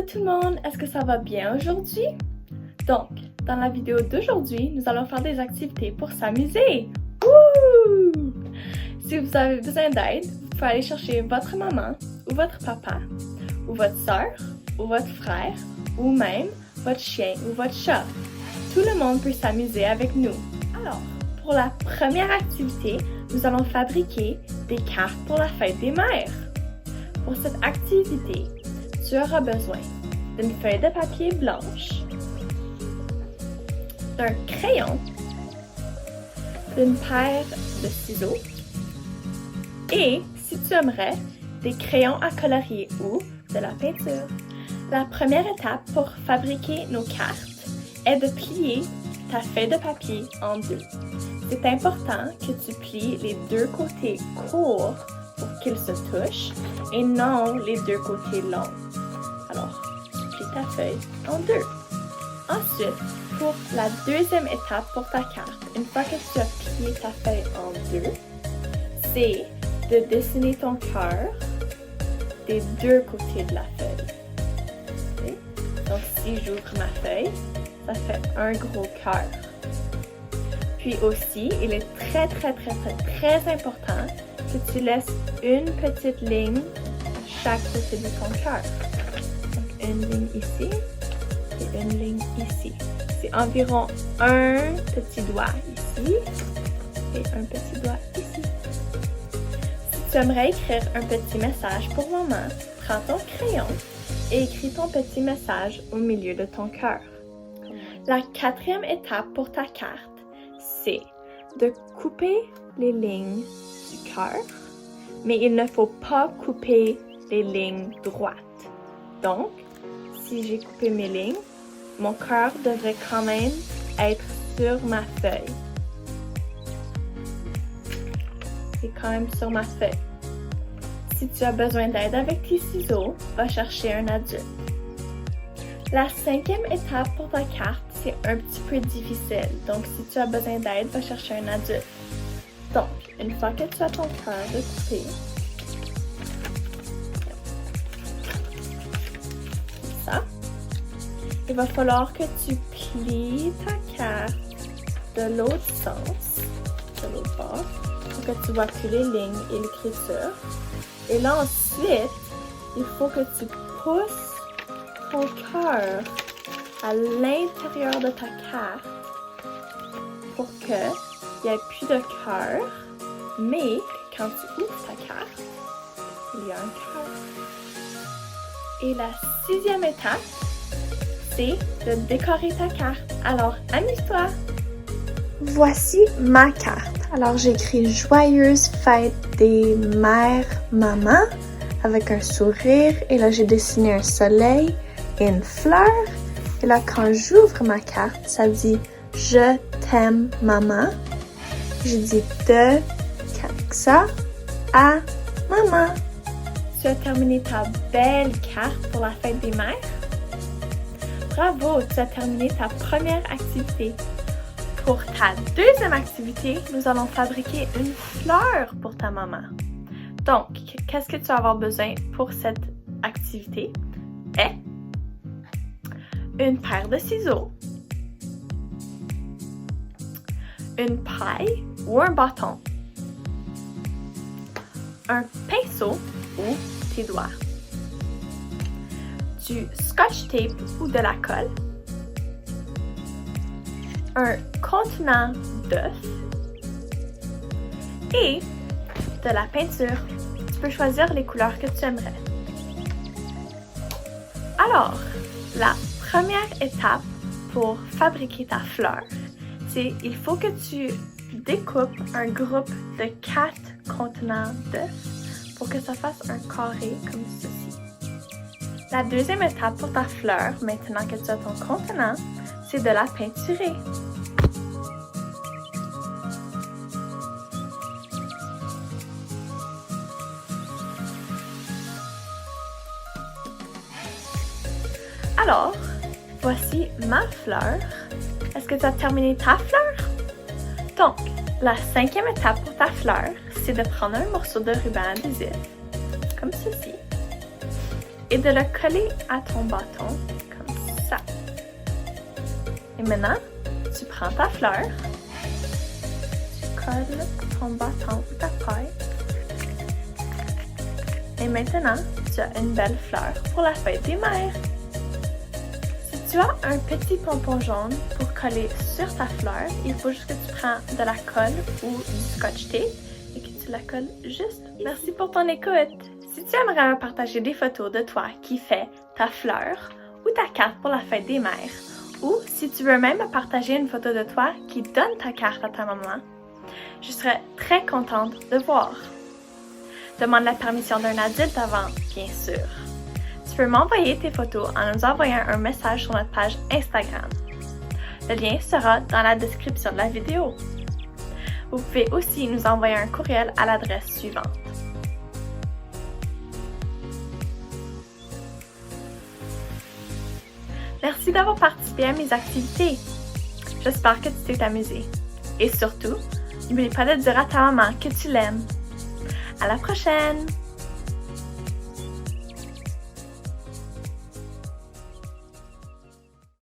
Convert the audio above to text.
tout le monde, est-ce que ça va bien aujourd'hui? Donc, dans la vidéo d'aujourd'hui, nous allons faire des activités pour s'amuser! Wouh! Si vous avez besoin d'aide, vous pouvez aller chercher votre maman ou votre papa, ou votre soeur, ou votre frère, ou même votre chien ou votre chat. Tout le monde peut s'amuser avec nous. Alors, pour la première activité, nous allons fabriquer des cartes pour la fête des mères. Pour cette activité, tu auras besoin d'une feuille de papier blanche, d'un crayon, d'une paire de ciseaux et, si tu aimerais, des crayons à colorier ou de la peinture. La première étape pour fabriquer nos cartes est de plier ta feuille de papier en deux. C'est important que tu plies les deux côtés courts pour qu'ils se touchent et non les deux côtés longs. Alors, tu plies ta feuille en deux. Ensuite, pour la deuxième étape pour ta carte, une fois que tu as plié ta feuille en deux, c'est de dessiner ton cœur des deux côtés de la feuille. Okay? Donc, si j'ouvre ma feuille, ça fait un gros cœur. Puis aussi, il est très important que tu laisses une petite ligne à chaque côté de ton cœur. Donc, une ligne ici et une ligne ici. C'est environ un petit doigt ici et un petit doigt ici. Si tu aimerais écrire un petit message pour maman, prends ton crayon et écris ton petit message au milieu de ton cœur. La quatrième étape pour ta carte, c'est de couper les lignes du cœur, mais il ne faut pas couper les lignes droites. Donc, si j'ai coupé mes lignes, mon cœur devrait quand même être sur ma feuille. C'est quand même sur ma feuille. Si tu as besoin d'aide avec tes ciseaux, va chercher un adulte. La cinquième étape pour ta carte, c'est un petit peu difficile. Donc, si tu as besoin d'aide, va chercher un adulte. Donc, une fois que tu as ton cœur découpé, ça, il va falloir que tu plies ta carte de l'autre sens, de l'autre bord, pour que tu vois plus les lignes et l'écriture. Et là, ensuite, il faut que tu pousses ton cœur à l'intérieur de ta carte pour qu'il n'y ait plus de cœur, mais quand tu ouvres ta carte, il y a un cœur. Et la sixième étape, c'est de décorer ta carte. Alors, amuse-toi! Voici ma carte. Alors, j'ai écrit « Joyeuse fête des mères, maman » avec un sourire. Et là, j'ai dessiné un soleil et une fleur. Et là, quand j'ouvre ma carte, ça dit « Je t'aime, maman ». Je dis « de ça à maman ». Tu as terminé ta belle carte pour la fête des mères? Bravo, tu as terminé ta première activité. Pour ta deuxième activité, nous allons fabriquer une fleur pour ta maman. Donc, qu'est-ce que tu vas avoir besoin pour cette activité? Une paire de ciseaux, une paille ou un bâton, un pinceau ou tes doigts, du scotch tape ou de la colle, un contenant d'œuf et de la peinture. Tu peux choisir les couleurs que tu aimerais. Alors, la première étape pour fabriquer ta fleur, c'est il faut que tu découpes un groupe de 4 contenants d'œufs pour que ça fasse un carré comme ceci. La deuxième étape pour ta fleur, maintenant que tu as ton contenant, c'est de la peinturer. Alors, voici ma fleur. Est-ce que tu as terminé ta fleur? Donc, la cinquième étape pour ta fleur, c'est de prendre un morceau de ruban adhésif, comme ceci. et de le coller à ton bâton comme ça. Et maintenant, tu prends ta fleur, tu colles ton bâton ou ta paille. Et maintenant, tu as une belle fleur pour la fête des mères. Si tu as un petit pompon jaune pour coller sur ta fleur, il faut juste que tu prends de la colle ou du scotch tape et que tu la colles juste. Merci pour ton écoute. Si tu aimerais me partager des photos de toi qui fait ta fleur ou ta carte pour la fête des mères, ou si tu veux même me partager une photo de toi qui donne ta carte à ta maman, je serais très contente de voir. Demande la permission d'un adulte avant, bien sûr. Tu peux m'envoyer tes photos en nous envoyant un message sur notre page Instagram. Le lien sera dans la description de la vidéo. Vous pouvez aussi nous envoyer un courriel à l'adresse suivante. Merci d'avoir participé à mes activités. J'espère que tu t'es amusé. Et surtout, n'oublie pas de dire à ta maman que tu l'aimes. À la prochaine!